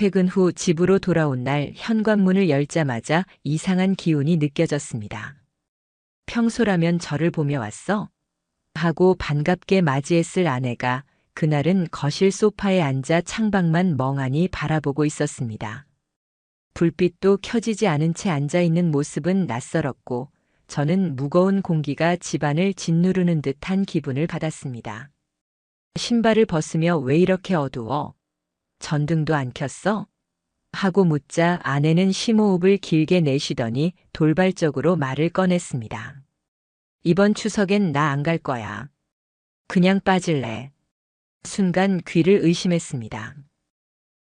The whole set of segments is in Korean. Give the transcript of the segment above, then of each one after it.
퇴근 후 집으로 돌아온 날 현관문을 열자마자 이상한 기운이 느껴졌습니다. 평소라면 저를 보며 왔어? 하고 반갑게 맞이했을 아내가 그날은 거실 소파에 앉아 창밖만 멍하니 바라보고 있었습니다. 불빛도 켜지지 않은 채 앉아있는 모습은 낯설었고 저는 무거운 공기가 집안을 짓누르는 듯한 기분을 받았습니다. 신발을 벗으며 왜 이렇게 어두워? 전등도 안 켰어? 하고 묻자 아내는 심호흡을 길게 내쉬더니 돌발적으로 말을 꺼냈습니다. 이번 추석엔 나 안 갈 거야. 그냥 빠질래. 순간 귀를 의심했습니다.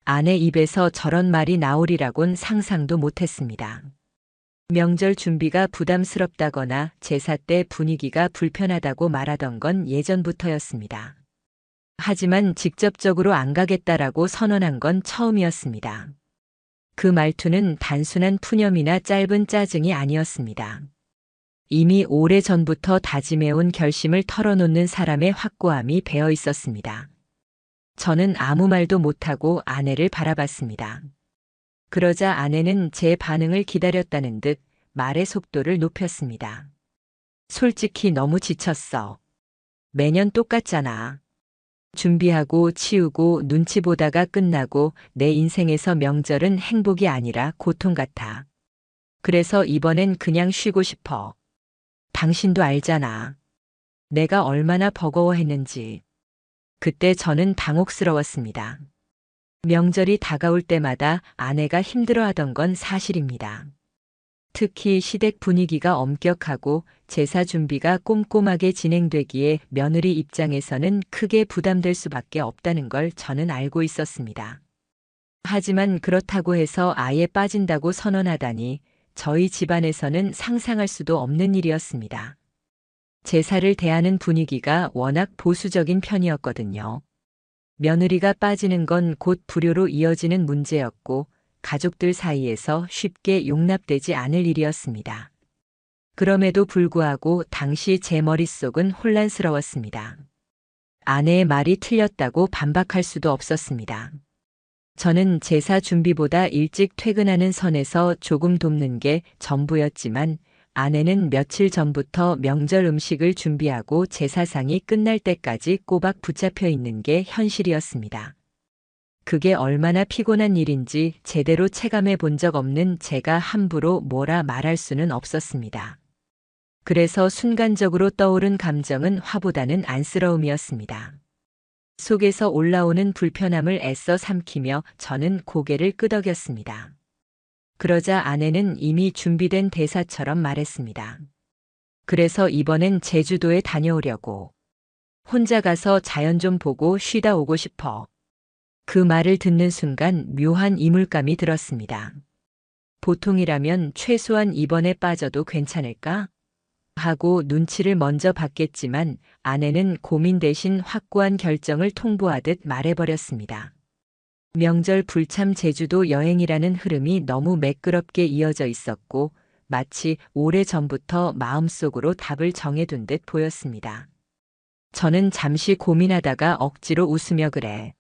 아내 입에서 저런 말이 나오리라곤 상상도 못했습니다. 명절 준비가 부담스럽다거나 제사 때 분위기가 불편하다고 말하던 건 예전부터였습니다. 하지만 직접적으로 안 가겠다라고 선언한 건 처음이었습니다. 그 말투는 단순한 푸념이나 짧은 짜증이 아니었습니다. 이미 오래전부터 다짐해온 결심을 털어놓는 사람의 확고함이 배어 있었습니다. 저는 아무 말도 못하고 아내를 바라봤습니다. 그러자 아내는 제 반응을 기다렸다는 듯 말의 속도를 높였습니다. 솔직히 너무 지쳤어. 매년 똑같잖아. 준비하고 치우고 눈치 보다가 끝나고 내 인생에서 명절은 행복이 아니라 고통 같아. 그래서 이번엔 그냥 쉬고 싶어. 당신도 알잖아. 내가 얼마나 버거워했는지. 그때 저는 당혹스러웠습니다. 명절이 다가올 때마다 아내가 힘들어하던 건 사실입니다. 특히 시댁 분위기가 엄격하고 제사 준비가 꼼꼼하게 진행되기에 며느리 입장에서는 크게 부담될 수밖에 없다는 걸 저는 알고 있었습니다. 하지만 그렇다고 해서 아예 빠진다고 선언하다니 저희 집안에서는 상상할 수도 없는 일이었습니다. 제사를 대하는 분위기가 워낙 보수적인 편이었거든요. 며느리가 빠지는 건 곧 불효로 이어지는 문제였고 가족들 사이에서 쉽게 용납되지 않을 일이었습니다. 그럼에도 불구하고 당시 제 머릿속은 혼란스러웠습니다. 아내의 말이 틀렸다고 반박할 수도 없었습니다. 저는 제사 준비보다 일찍 퇴근하는 선에서 조금 돕는 게 전부였지만 아내는 며칠 전부터 명절 음식을 준비하고 제사상이 끝날 때까지 꼬박 붙잡혀 있는 게 현실이었습니다. 그게 얼마나 피곤한 일인지 제대로 체감해 본 적 없는 제가 함부로 뭐라 말할 수는 없었습니다. 그래서 순간적으로 떠오른 감정은 화보다는 안쓰러움이었습니다. 속에서 올라오는 불편함을 애써 삼키며 저는 고개를 끄덕였습니다. 그러자 아내는 이미 준비된 대사처럼 말했습니다. 그래서 이번엔 제주도에 다녀오려고. 혼자 가서 자연 좀 보고 쉬다 오고 싶어. 그 말을 듣는 순간 묘한 이물감이 들었습니다. 보통이라면 최소한 이번에 빠져도 괜찮을까? 하고 눈치를 먼저 봤겠지만 아내는 고민 대신 확고한 결정을 통보하듯 말해버렸습니다. 명절 불참 제주도 여행이라는 흐름이 너무 매끄럽게 이어져 있었고 마치 오래전부터 마음속으로 답을 정해둔 듯 보였습니다. 저는 잠시 고민하다가 억지로 웃으며 그래.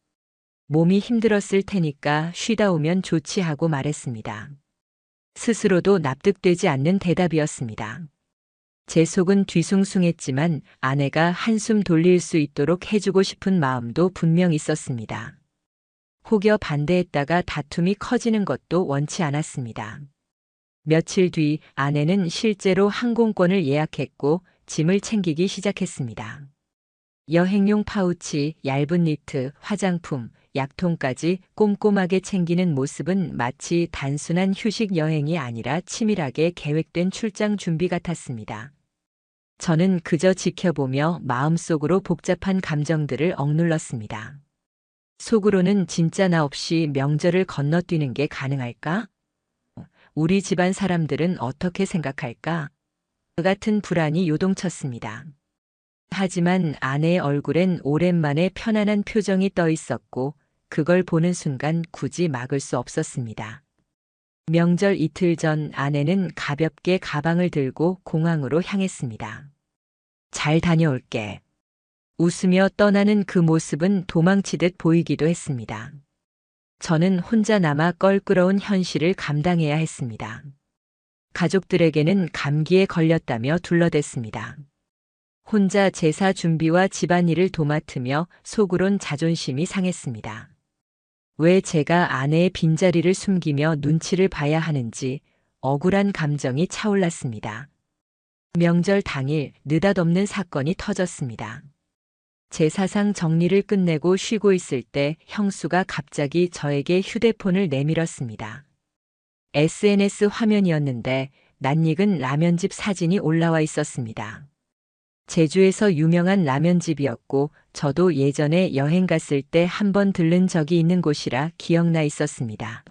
몸이 힘들었을 테니까 쉬다 오면 좋지 하고 말했습니다. 스스로도 납득되지 않는 대답이었습니다. 제 속은 뒤숭숭했지만 아내가 한숨 돌릴 수 있도록 해주고 싶은 마음도 분명 있었습니다. 혹여 반대했다가 다툼이 커지는 것도 원치 않았습니다. 며칠 뒤 아내는 실제로 항공권을 예약했고 짐을 챙기기 시작했습니다. 여행용 파우치, 얇은 니트, 화장품, 약통까지 꼼꼼하게 챙기는 모습은 마치 단순한 휴식 여행이 아니라 치밀하게 계획된 출장 준비 같았습니다. 저는 그저 지켜보며 마음속으로 복잡한 감정들을 억눌렀습니다. 속으로는 진짜 나 없이 명절을 건너뛰는 게 가능할까? 우리 집안 사람들은 어떻게 생각할까? 그 같은 불안이 요동쳤습니다. 하지만 아내의 얼굴엔 오랜만에 편안한 표정이 떠 있었고 그걸 보는 순간 굳이 막을 수 없었습니다. 명절 이틀 전 아내는 가볍게 가방을 들고 공항으로 향했습니다. 잘 다녀올게. 웃으며 떠나는 그 모습은 도망치듯 보이기도 했습니다. 저는 혼자 남아 껄끄러운 현실을 감당해야 했습니다. 가족들에게는 감기에 걸렸다며 둘러댔습니다. 혼자 제사 준비와 집안일을 도맡으며 속으론 자존심이 상했습니다. 왜 제가 아내의 빈자리를 숨기며 눈치를 봐야 하는지 억울한 감정이 차올랐습니다. 명절 당일 느닷없는 사건이 터졌습니다. 제사상 정리를 끝내고 쉬고 있을 때 형수가 갑자기 저에게 휴대폰을 내밀었습니다. SNS 화면이었는데 낯익은 라면집 사진이 올라와 있었습니다. 제주에서 유명한 라면집이었고 저도 예전에 여행 갔을 때 한 번 들른 적이 있는 곳이라 기억나 있었습니다.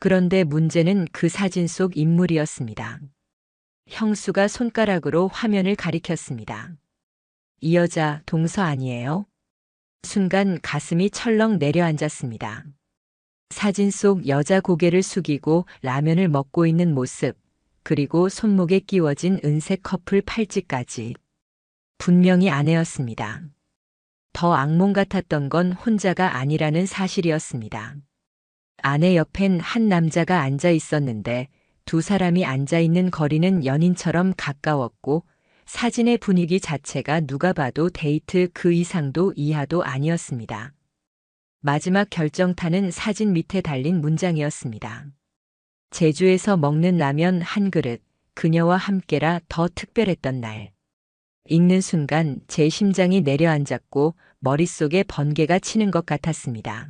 그런데 문제는 그 사진 속 인물이었습니다. 형수가 손가락으로 화면을 가리켰습니다. 이 여자 동서 아니에요? 순간 가슴이 철렁 내려앉았습니다. 사진 속 여자 고개를 숙이고 라면을 먹고 있는 모습, 그리고 손목에 끼워진 은색 커플 팔찌까지. 분명히 아내였습니다. 더 악몽 같았던 건 혼자가 아니라는 사실이었습니다. 아내 옆엔 한 남자가 앉아 있었는데 두 사람이 앉아 있는 거리는 연인처럼 가까웠고 사진의 분위기 자체가 누가 봐도 데이트 그 이상도 이하도 아니었습니다. 마지막 결정타는 사진 밑에 달린 문장이었습니다. 제주에서 먹는 라면 한 그릇, 그녀와 함께라 더 특별했던 날. 읽는 순간 제 심장이 내려앉았고 머릿속에 번개가 치는 것 같았습니다.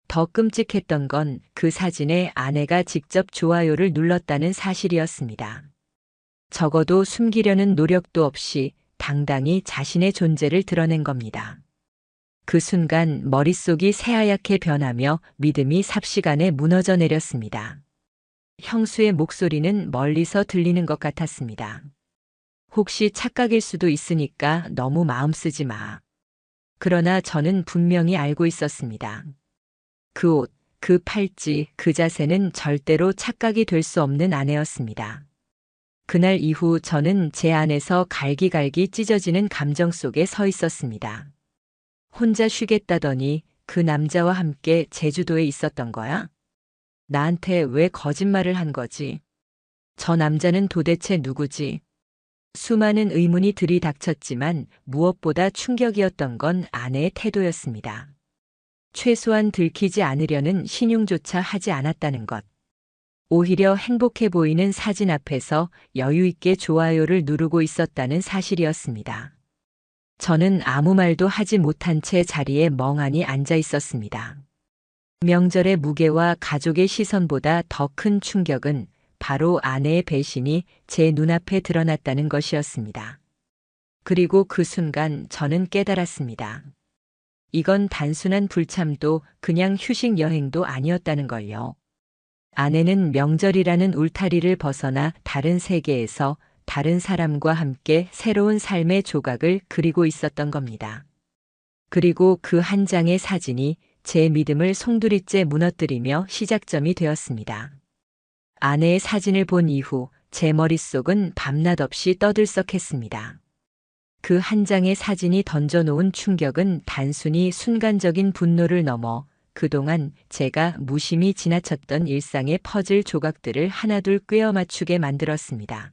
더 끔찍했던 건 그 사진에 아내가 직접 좋아요를 눌렀다는 사실이었습니다. 적어도 숨기려는 노력도 없이 당당히 자신의 존재를 드러낸 겁니다. 그 순간 머릿속이 새하얗게 변하며 믿음이 삽시간에 무너져 내렸습니다. 형수의 목소리는 멀리서 들리는 것 같았습니다. 혹시 착각일 수도 있으니까 너무 마음 쓰지 마. 그러나 저는 분명히 알고 있었습니다. 그 옷, 그 팔찌, 그 자세는 절대로 착각이 될 수 없는 아내였습니다. 그날 이후 저는 제 안에서 갈기갈기 찢어지는 감정 속에 서 있었습니다. 혼자 쉬겠다더니 그 남자와 함께 제주도에 있었던 거야? 나한테 왜 거짓말을 한 거지? 저 남자는 도대체 누구지? 수많은 의문이 들이닥쳤지만 무엇보다 충격이었던 건 아내의 태도였습니다. 최소한 들키지 않으려는 신용조차 하지 않았다는 것. 오히려 행복해 보이는 사진 앞에서 여유 있게 좋아요를 누르고 있었다는 사실이었습니다. 저는 아무 말도 하지 못한 채 자리에 멍하니 앉아 있었습니다. 명절의 무게와 가족의 시선보다 더 큰 충격은 바로 아내의 배신이 제 눈앞에 드러났다는 것이었습니다. 그리고 그 순간 저는 깨달았습니다. 이건 단순한 불참도 그냥 휴식 여행도 아니었다는 걸요. 아내는 명절이라는 울타리를 벗어나 다른 세계에서 다른 사람과 함께 새로운 삶의 조각을 그리고 있었던 겁니다. 그리고 그 한 장의 사진이 제 믿음을 송두리째 무너뜨리며 시작점이 되었습니다. 아내의 사진을 본 이후 제 머릿속은 밤낮 없이 떠들썩했습니다. 그 한 장의 사진이 던져놓은 충격은 단순히 순간적인 분노를 넘어 그동안 제가 무심히 지나쳤던 일상의 퍼즐 조각들을 하나둘 꿰어 맞추게 만들었습니다.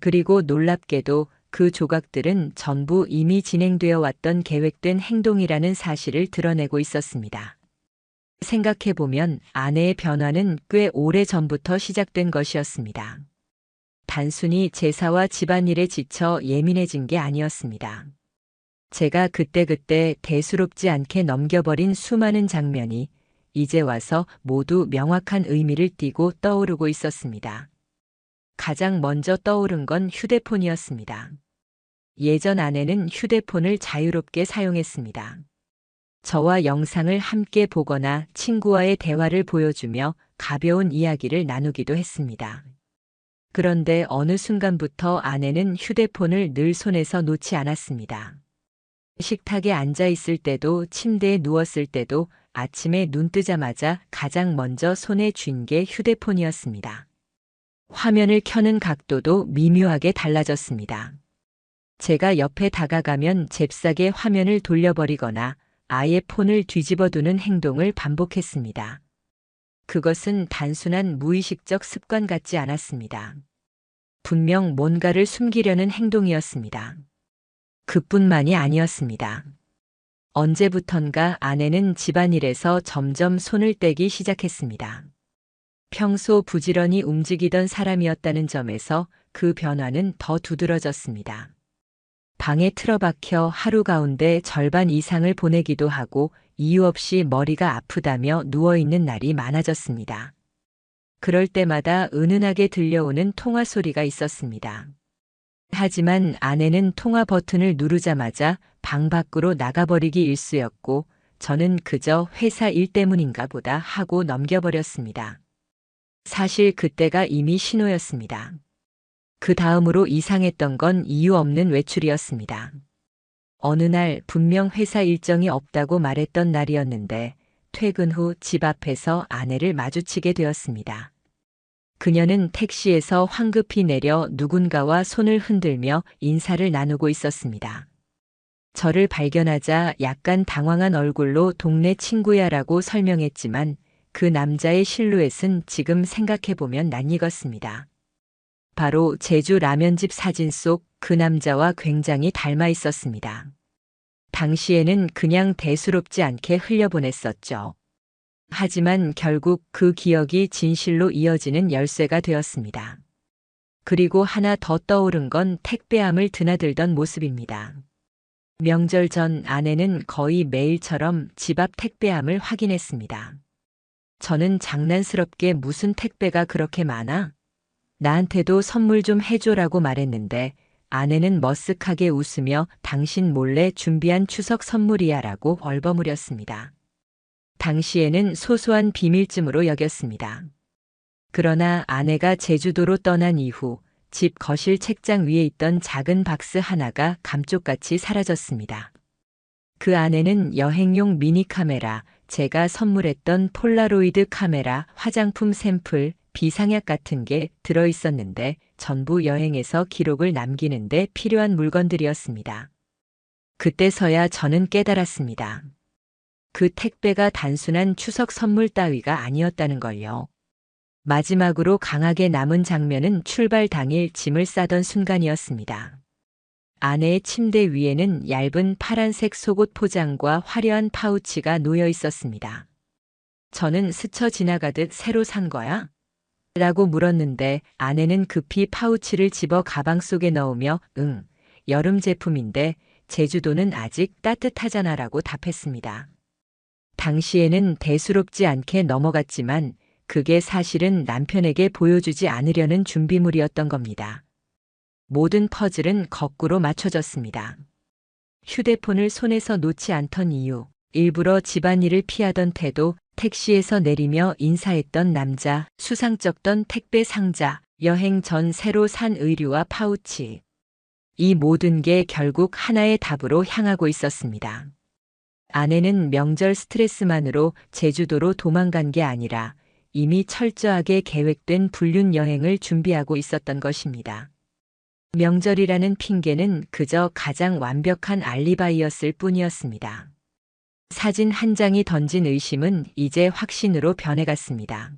그리고 놀랍게도 그 조각들은 전부 이미 진행되어 왔던 계획된 행동이라는 사실을 드러내고 있었습니다. 생각해보면 아내의 변화는 꽤 오래 전부터 시작된 것이었습니다. 단순히 제사와 집안일에 지쳐 예민해진 게 아니었습니다. 제가 그때그때 대수롭지 않게 넘겨버린 수많은 장면이 이제 와서 모두 명확한 의미를 띠고 떠오르고 있었습니다. 가장 먼저 떠오른 건 휴대폰이었습니다. 예전 아내는 휴대폰을 자유롭게 사용했습니다. 저와 영상을 함께 보거나 친구와의 대화를 보여주며 가벼운 이야기를 나누기도 했습니다. 그런데 어느 순간부터 아내는 휴대폰을 늘 손에서 놓지 않았습니다. 식탁에 앉아 있을 때도 침대에 누웠을 때도 아침에 눈 뜨자마자 가장 먼저 손에 쥔 게 휴대폰이었습니다. 화면을 켜는 각도도 미묘하게 달라졌습니다. 제가 옆에 다가가면 잽싸게 화면을 돌려버리거나 아예 폰을 뒤집어두는 행동을 반복했습니다. 그것은 단순한 무의식적 습관 같지 않았습니다. 분명 뭔가를 숨기려는 행동이었습니다. 그뿐만이 아니었습니다. 언제부턴가 아내는 집안일에서 점점 손을 떼기 시작했습니다. 평소 부지런히 움직이던 사람이었다는 점에서 그 변화는 더 두드러졌습니다. 방에 틀어박혀 하루 가운데 절반 이상을 보내기도 하고 이유 없이 머리가 아프다며 누워있는 날이 많아졌습니다. 그럴 때마다 은은하게 들려오는 통화 소리가 있었습니다. 하지만 아내는 통화 버튼을 누르자마자 방 밖으로 나가버리기 일쑤였고 저는 그저 회사 일 때문인가 보다 하고 넘겨버렸습니다. 사실 그때가 이미 신호였습니다. 그 다음으로 이상했던 건 이유 없는 외출이었습니다. 어느 날 분명 회사 일정이 없다고 말했던 날이었는데 퇴근 후 집 앞에서 아내를 마주치게 되었습니다. 그녀는 택시에서 황급히 내려 누군가와 손을 흔들며 인사를 나누고 있었습니다. 저를 발견하자 약간 당황한 얼굴로 동네 친구야라고 설명했지만 그 남자의 실루엣은 지금 생각해보면 낯익었습니다. 바로 제주 라면집 사진 속 그 남자와 굉장히 닮아 있었습니다. 당시에는 그냥 대수롭지 않게 흘려보냈었죠. 하지만 결국 그 기억이 진실로 이어지는 열쇠가 되었습니다. 그리고 하나 더 떠오른 건 택배함을 드나들던 모습입니다. 명절 전 아내는 거의 매일처럼 집 앞 택배함을 확인했습니다. 저는 장난스럽게 무슨 택배가 그렇게 많아? 나한테도 선물 좀 해줘라고 말했는데 아내는 머쓱하게 웃으며 당신 몰래 준비한 추석 선물이야 라고 얼버무렸습니다. 당시에는 소소한 비밀쯤으로 여겼습니다. 그러나 아내가 제주도로 떠난 이후 집 거실 책장 위에 있던 작은 박스 하나가 감쪽같이 사라졌습니다. 그 안에는 여행용 미니 카메라, 제가 선물했던 폴라로이드 카메라, 화장품 샘플, 비상약 같은 게 들어있었는데 전부 여행에서 기록을 남기는 데 필요한 물건들이었습니다. 그때서야 저는 깨달았습니다. 그 택배가 단순한 추석 선물 따위가 아니었다는 걸요. 마지막으로 강하게 남은 장면은 출발 당일 짐을 싸던 순간이었습니다. 아내의 침대 위에는 얇은 파란색 속옷 포장과 화려한 파우치가 놓여 있었습니다. 저는 스쳐 지나가듯 새로 산 거야? 라고 물었는데 아내는 급히 파우치를 집어 가방 속에 넣으며 응, 여름 제품인데 제주도는 아직 따뜻하잖아 라고 답했습니다. 당시에는 대수롭지 않게 넘어갔지만 그게 사실은 남편에게 보여주지 않으려는 준비물이었던 겁니다. 모든 퍼즐은 거꾸로 맞춰졌습니다. 휴대폰을 손에서 놓지 않던 이유, 일부러 집안일을 피하던 태도, 택시에서 내리며 인사했던 남자, 수상쩍던 택배 상자, 여행 전 새로 산 의류와 파우치. 이 모든 게 결국 하나의 답으로 향하고 있었습니다. 아내는 명절 스트레스만으로 제주도로 도망간 게 아니라 이미 철저하게 계획된 불륜 여행을 준비하고 있었던 것입니다. 명절이라는 핑계는 그저 가장 완벽한 알리바이였을 뿐이었습니다. 사진 한 장이 던진 의심은 이제 확신으로 변해갔습니다.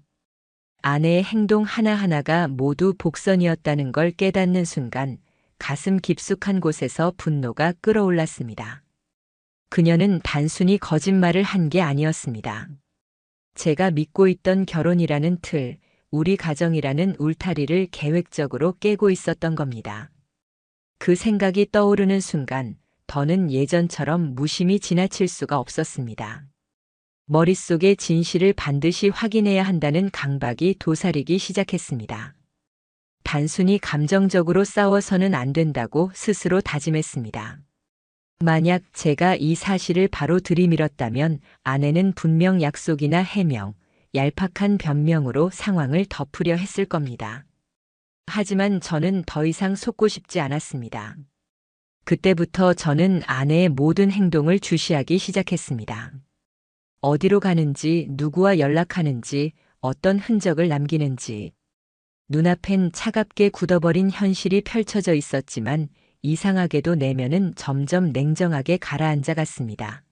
아내의 행동 하나하나가 모두 복선이었다는 걸 깨닫는 순간 가슴 깊숙한 곳에서 분노가 끓어올랐습니다. 그녀는 단순히 거짓말을 한 게 아니었습니다. 제가 믿고 있던 결혼이라는 틀, 우리 가정이라는 울타리를 계획적으로 깨고 있었던 겁니다. 그 생각이 떠오르는 순간 더는 예전처럼 무심히 지나칠 수가 없었습니다. 머릿속의 진실을 반드시 확인해야 한다는 강박이 도사리기 시작했습니다. 단순히 감정적으로 싸워서는 안 된다고 스스로 다짐했습니다. 만약 제가 이 사실을 바로 들이밀었다면 아내는 분명 약속이나 해명, 얄팍한 변명으로 상황을 덮으려 했을 겁니다. 하지만 저는 더 이상 속고 싶지 않았습니다. 그때부터 저는 아내의 모든 행동을 주시하기 시작했습니다. 어디로 가는지, 누구와 연락하는지, 어떤 흔적을 남기는지. 눈앞엔 차갑게 굳어버린 현실이 펼쳐져 있었지만 이상하게도 내면은 점점 냉정하게 가라앉아 갔습니다.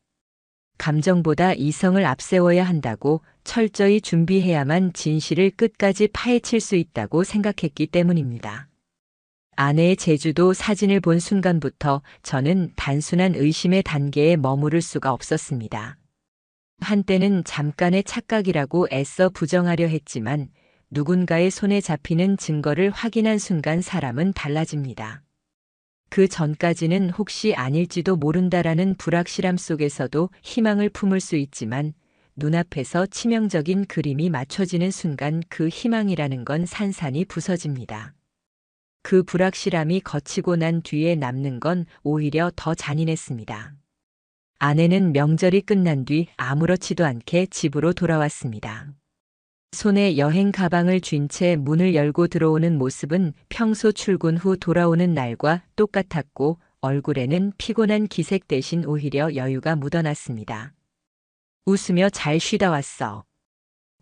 감정보다 이성을 앞세워야 한다고 철저히 준비해야만 진실을 끝까지 파헤칠 수 있다고 생각했기 때문입니다. 아내의 제주도 사진을 본 순간부터 저는 단순한 의심의 단계에 머무를 수가 없었습니다. 한때는 잠깐의 착각이라고 애써 부정하려 했지만 누군가의 손에 잡히는 증거를 확인한 순간 사람은 달라집니다. 그 전까지는 혹시 아닐지도 모른다라는 불확실함 속에서도 희망을 품을 수 있지만 눈앞에서 치명적인 그림이 맞춰지는 순간 그 희망이라는 건 산산이 부서집니다. 그 불확실함이 거치고 난 뒤에 남는 건 오히려 더 잔인했습니다. 아내는 명절이 끝난 뒤 아무렇지도 않게 집으로 돌아왔습니다. 손에 여행 가방을 쥔 채 문을 열고 들어오는 모습은 평소 출근 후 돌아오는 날과 똑같았고 얼굴에는 피곤한 기색 대신 오히려 여유가 묻어났습니다. 웃으며 잘 쉬다 왔어.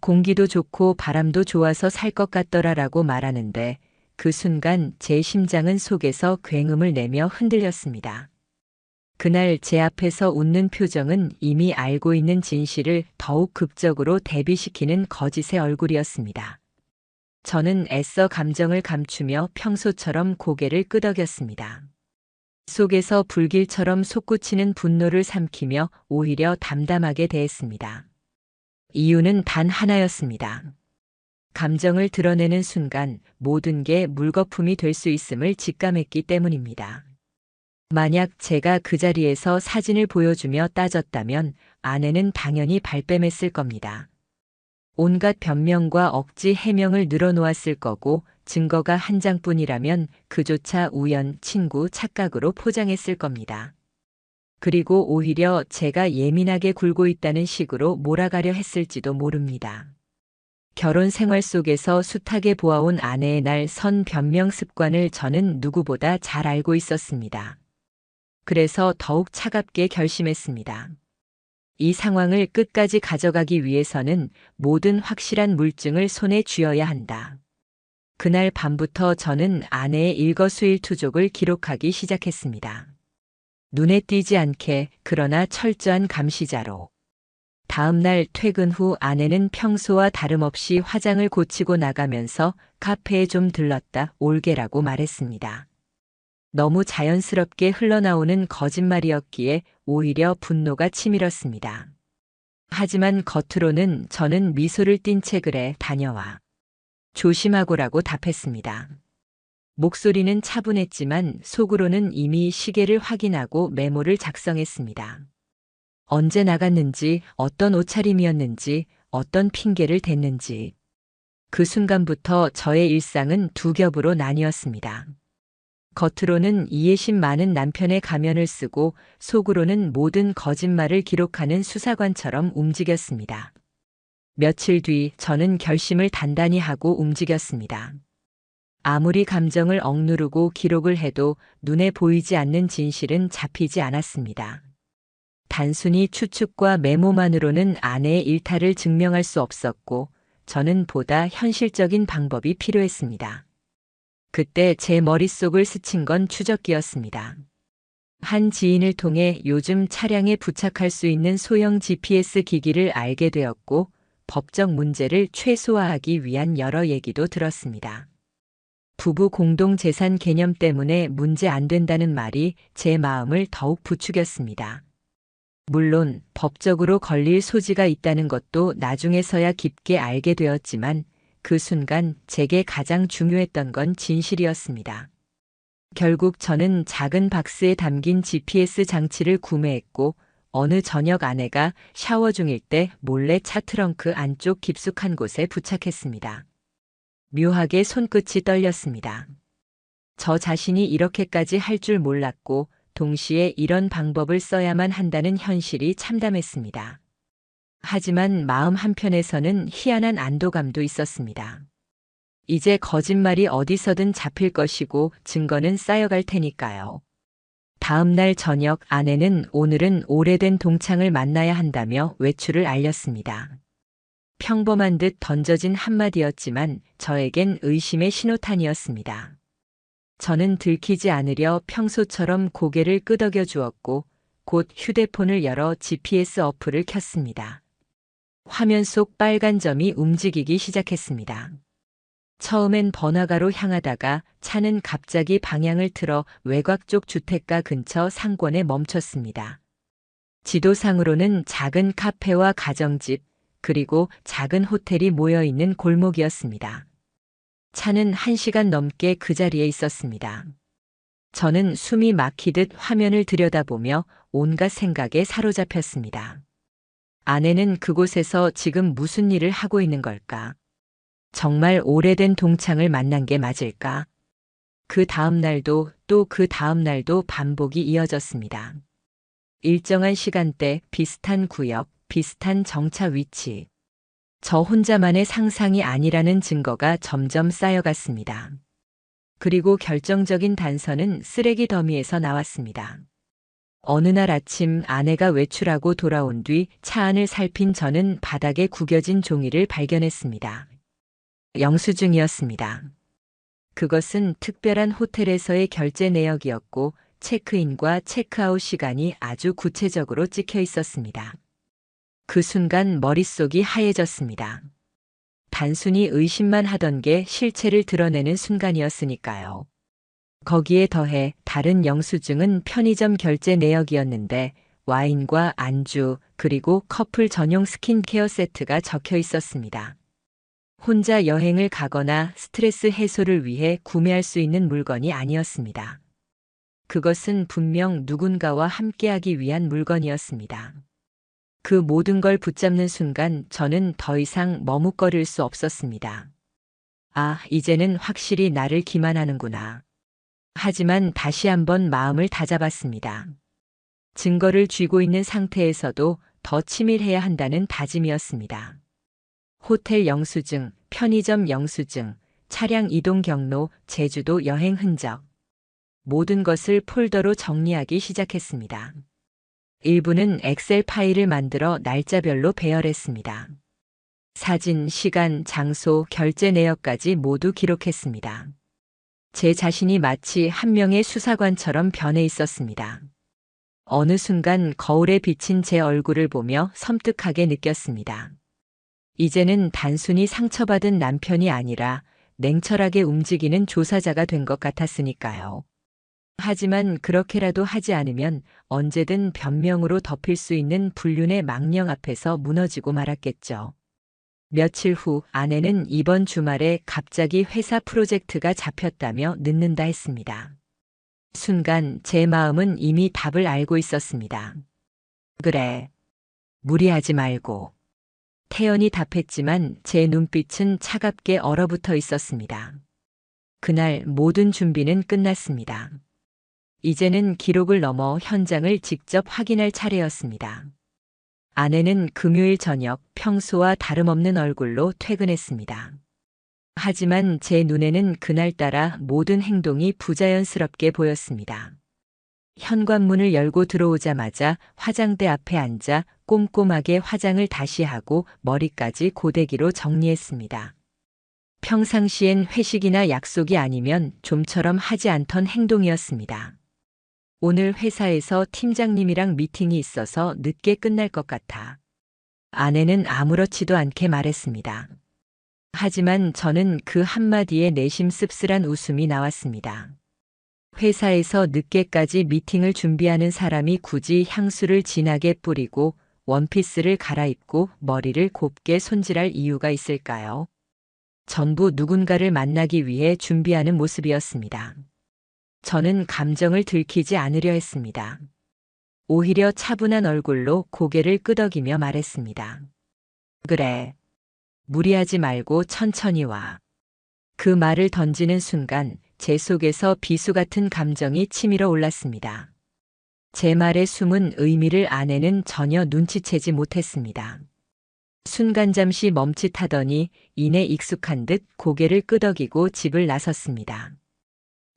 공기도 좋고 바람도 좋아서 살 것 같더라라고 말하는데 그 순간 제 심장은 속에서 굉음을 내며 흔들렸습니다. 그날 제 앞에서 웃는 표정은 이미 알고 있는 진실을 더욱 극적으로 대비시키는 거짓의 얼굴이었습니다. 저는 애써 감정을 감추며 평소처럼 고개를 끄덕였습니다. 속에서 불길처럼 솟구치는 분노를 삼키며 오히려 담담하게 대했습니다. 이유는 단 하나였습니다. 감정을 드러내는 순간 모든 게 물거품이 될 수 있음을 직감했기 때문입니다. 만약 제가 그 자리에서 사진을 보여주며 따졌다면 아내는 당연히 발뺌했을 겁니다. 온갖 변명과 억지 해명을 늘어놓았을 거고 증거가 한 장뿐이라면 그조차 우연, 친구, 착각으로 포장했을 겁니다. 그리고 오히려 제가 예민하게 굴고 있다는 식으로 몰아가려 했을지도 모릅니다. 결혼 생활 속에서 숱하게 보아온 아내의 날 선 변명 습관을 저는 누구보다 잘 알고 있었습니다. 그래서 더욱 차갑게 결심했습니다. 이 상황을 끝까지 가져가기 위해서는 모든 확실한 물증을 손에 쥐어야 한다. 그날 밤부터 저는 아내의 일거수일투족을 기록하기 시작했습니다. 눈에 띄지 않게 그러나 철저한 감시자로. 다음 날 퇴근 후 아내는 평소와 다름없이 화장을 고치고 나가면서 카페에 좀 들렀다 올게라고 말했습니다. 너무 자연스럽게 흘러나오는 거짓말이었기에 오히려 분노가 치밀었습니다. 하지만 겉으로는 저는 미소를 띤 채 그래 다녀와. 조심하고라고 답했습니다. 목소리는 차분했지만 속으로는 이미 시계를 확인하고 메모를 작성했습니다. 언제 나갔는지, 어떤 옷차림이었는지, 어떤 핑계를 댔는지. 그 순간부터 저의 일상은 두 겹으로 나뉘었습니다. 겉으로는 이해심 많은 남편의 가면을 쓰고 속으로는 모든 거짓말을 기록하는 수사관처럼 움직였습니다. 며칠 뒤 저는 결심을 단단히 하고 움직였습니다. 아무리 감정을 억누르고 기록을 해도 눈에 보이지 않는 진실은 잡히지 않았습니다. 단순히 추측과 메모만으로는 아내의 일탈을 증명할 수 없었고 저는 보다 현실적인 방법이 필요했습니다. 그때 제 머릿속을 스친 건 추적기였습니다. 한 지인을 통해 요즘 차량에 부착할 수 있는 소형 GPS 기기를 알게 되었고 법적 문제를 최소화하기 위한 여러 얘기도 들었습니다. 부부 공동 재산 개념 때문에 문제 안 된다는 말이 제 마음을 더욱 부추겼습니다. 물론 법적으로 걸릴 소지가 있다는 것도 나중에서야 깊게 알게 되었지만 그 순간 제게 가장 중요했던 건 진실이었습니다. 결국 저는 작은 박스에 담긴 GPS 장치를 구매했고 어느 저녁 아내가 샤워 중일 때 몰래 차 트렁크 안쪽 깊숙한 곳에 부착했습니다. 묘하게 손끝이 떨렸습니다. 저 자신이 이렇게까지 할 줄 몰랐고 동시에 이런 방법을 써야만 한다는 현실이 참담했습니다. 하지만 마음 한편에서는 희한한 안도감도 있었습니다. 이제 거짓말이 어디서든 잡힐 것이고 증거는 쌓여갈 테니까요. 다음 날 저녁 아내는 오늘은 오래된 동창을 만나야 한다며 외출을 알렸습니다. 평범한 듯 던져진 한마디였지만 저에겐 의심의 신호탄이었습니다. 저는 들키지 않으려 평소처럼 고개를 끄덕여 주었고 곧 휴대폰을 열어 GPS 어플을 켰습니다. 화면 속 빨간 점이 움직이기 시작했습니다. 처음엔 번화가로 향하다가 차는 갑자기 방향을 틀어 외곽 쪽 주택가 근처 상권에 멈췄습니다. 지도상으로는 작은 카페와 가정집, 그리고 작은 호텔이 모여 있는 골목이었습니다. 차는 1시간 넘게 그 자리에 있었습니다. 저는 숨이 막히듯 화면을 들여다보며 온갖 생각에 사로잡혔습니다. 아내는 그곳에서 지금 무슨 일을 하고 있는 걸까? 정말 오래된 동창을 만난 게 맞을까? 그 다음 날도 또 그 다음 날도 반복이 이어졌습니다. 일정한 시간대, 비슷한 구역, 비슷한 정차 위치. 저 혼자만의 상상이 아니라는 증거가 점점 쌓여갔습니다. 그리고 결정적인 단서는 쓰레기 더미에서 나왔습니다. 어느 날 아침 아내가 외출하고 돌아온 뒤 차 안을 살핀 저는 바닥에 구겨진 종이를 발견했습니다. 영수증이었습니다. 그것은 특별한 호텔에서의 결제 내역이었고 체크인과 체크아웃 시간이 아주 구체적으로 찍혀 있었습니다. 그 순간 머릿속이 하얘졌습니다. 단순히 의심만 하던 게 실체를 드러내는 순간이었으니까요. 거기에 더해 다른 영수증은 편의점 결제 내역이었는데 와인과 안주 그리고 커플 전용 스킨케어 세트가 적혀 있었습니다. 혼자 여행을 가거나 스트레스 해소를 위해 구매할 수 있는 물건이 아니었습니다. 그것은 분명 누군가와 함께하기 위한 물건이었습니다. 그 모든 걸 붙잡는 순간 저는 더 이상 머뭇거릴 수 없었습니다. 아, 이제는 확실히 나를 기만하는구나. 하지만 다시 한번 마음을 다잡았습니다. 증거를 쥐고 있는 상태에서도 더 치밀해야 한다는 다짐이었습니다. 호텔 영수증, 편의점 영수증, 차량 이동 경로, 제주도 여행 흔적. 모든 것을 폴더로 정리하기 시작했습니다. 일부는 엑셀 파일을 만들어 날짜별로 배열했습니다. 사진, 시간, 장소, 결제 내역까지 모두 기록했습니다. 제 자신이 마치 한 명의 수사관처럼 변해 있었습니다. 어느 순간 거울에 비친 제 얼굴을 보며 섬뜩하게 느꼈습니다. 이제는 단순히 상처받은 남편이 아니라 냉철하게 움직이는 조사자가 된 것 같았으니까요. 하지만 그렇게라도 하지 않으면 언제든 변명으로 덮일 수 있는 불륜의 망령 앞에서 무너지고 말았겠죠. 며칠 후 아내는 이번 주말에 갑자기 회사 프로젝트가 잡혔다며 늦는다 했습니다. 순간 제 마음은 이미 답을 알고 있었습니다. 그래. 무리하지 말고. 태연이 답했지만 제 눈빛은 차갑게 얼어붙어 있었습니다. 그날 모든 준비는 끝났습니다. 이제는 기록을 넘어 현장을 직접 확인할 차례였습니다. 아내는 금요일 저녁 평소와 다름없는 얼굴로 퇴근했습니다. 하지만 제 눈에는 그날따라 모든 행동이 부자연스럽게 보였습니다. 현관문을 열고 들어오자마자 화장대 앞에 앉아 꼼꼼하게 화장을 다시 하고 머리까지 고데기로 정리했습니다. 평상시엔 회식이나 약속이 아니면 좀처럼 하지 않던 행동이었습니다. 오늘 회사에서 팀장님이랑 미팅이 있어서 늦게 끝날 것 같아. 아내는 아무렇지도 않게 말했습니다. 하지만 저는 그 한마디에 내심 씁쓸한 웃음이 나왔습니다. 회사에서 늦게까지 미팅을 준비하는 사람이 굳이 향수를 진하게 뿌리고 원피스를 갈아입고 머리를 곱게 손질할 이유가 있을까요? 전부 누군가를 만나기 위해 준비하는 모습이었습니다. 저는 감정을 들키지 않으려 했습니다. 오히려 차분한 얼굴로 고개를 끄덕이며 말했습니다. 그래. 무리하지 말고 천천히 와. 그 말을 던지는 순간 제 속에서 비수 같은 감정이 치밀어 올랐습니다. 제 말의 숨은 의미를 아내는 전혀 눈치채지 못했습니다. 순간 잠시 멈칫하더니 이내 익숙한 듯 고개를 끄덕이고 집을 나섰습니다.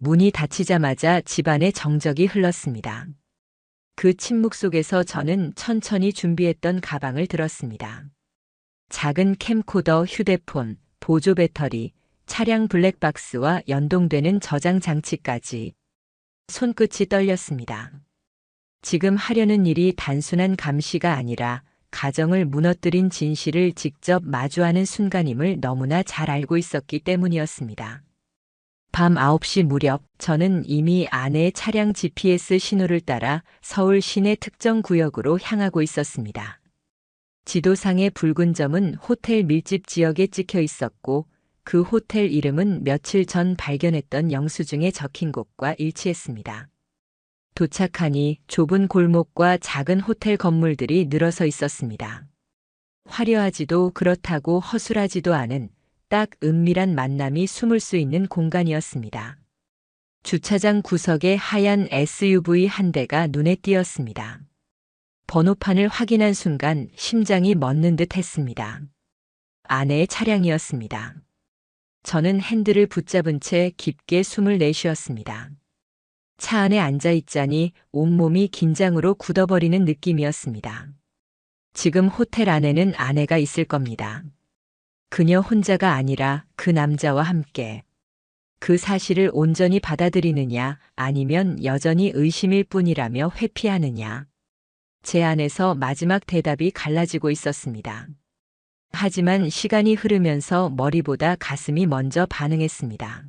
문이 닫히자마자 집안에 정적이 흘렀습니다. 그 침묵 속에서 저는 천천히 준비했던 가방을 들었습니다. 작은 캠코더, 휴대폰, 보조 배터리, 차량 블랙박스와 연동되는 저장 장치까지. 손끝이 떨렸습니다. 지금 하려는 일이 단순한 감시가 아니라 가정을 무너뜨린 진실을 직접 마주하는 순간임을 너무나 잘 알고 있었기 때문이었습니다. 밤 9시 무렵 저는 이미 아내의 차량 GPS 신호를 따라 서울 시내 특정 구역으로 향하고 있었습니다. 지도상의 붉은 점은 호텔 밀집 지역에 찍혀 있었고 그 호텔 이름은 며칠 전 발견했던 영수증에 적힌 곳과 일치했습니다. 도착하니 좁은 골목과 작은 호텔 건물들이 늘어서 있었습니다. 화려하지도 그렇다고 허술하지도 않은 딱 은밀한 만남이 숨을 수 있는 공간이었습니다. 주차장 구석에 하얀 SUV 한 대가 눈에 띄었습니다. 번호판을 확인한 순간 심장이 멎는 듯 했습니다. 아내의 차량이었습니다. 저는 핸들을 붙잡은 채 깊게 숨을 내쉬었습니다. 차 안에 앉아 있자니 온몸이 긴장으로 굳어버리는 느낌이었습니다. 지금 호텔 안에는 아내가 있을 겁니다. 그녀 혼자가 아니라 그 남자와 함께. 그 사실을 온전히 받아들이느냐 아니면 여전히 의심일 뿐이라며 회피하느냐. 제 안에서 마지막 대답이 갈라지고 있었습니다. 하지만 시간이 흐르면서 머리보다 가슴이 먼저 반응했습니다.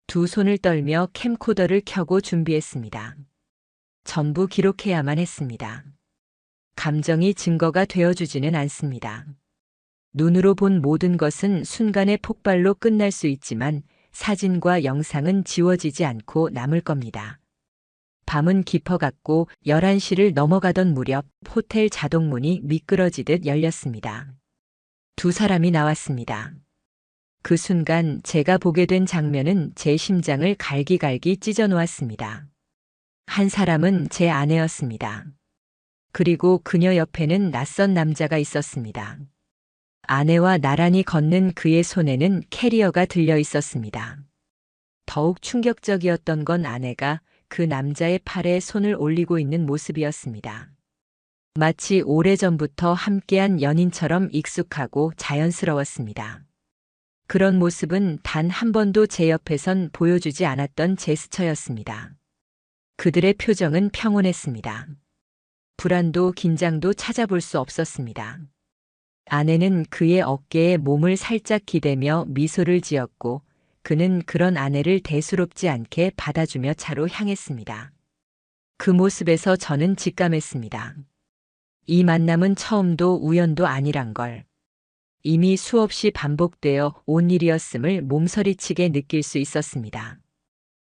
두 손을 떨며 캠코더를 켜고 준비했습니다. 전부 기록해야만 했습니다. 감정이 증거가 되어주지는 않습니다. 눈으로 본 모든 것은 순간의 폭발로 끝날 수 있지만 사진과 영상은 지워지지 않고 남을 겁니다. 밤은 깊어갔고 11시를 넘어가던 무렵 호텔 자동문이 미끄러지듯 열렸습니다. 두 사람이 나왔습니다. 그 순간 제가 보게 된 장면은 제 심장을 갈기갈기 찢어 놓았습니다. 한 사람은 제 아내였습니다. 그리고 그녀 옆에는 낯선 남자가 있었습니다. 아내와 나란히 걷는 그의 손에는 캐리어가 들려 있었습니다. 더욱 충격적이었던 건 아내가 그 남자의 팔에 손을 올리고 있는 모습이었습니다. 마치 오래전부터 함께한 연인처럼 익숙하고 자연스러웠습니다. 그런 모습은 단 한 번도 제 옆에선 보여주지 않았던 제스처였습니다. 그들의 표정은 평온했습니다. 불안도 긴장도 찾아볼 수 없었습니다. 아내는 그의 어깨에 몸을 살짝 기대며 미소를 지었고 그는 그런 아내를 대수롭지 않게 받아주며 차로 향했습니다. 그 모습에서 저는 직감했습니다. 이 만남은 처음도 우연도 아니란 걸. 이미 수없이 반복되어 온 일이었음을 몸서리치게 느낄 수 있었습니다.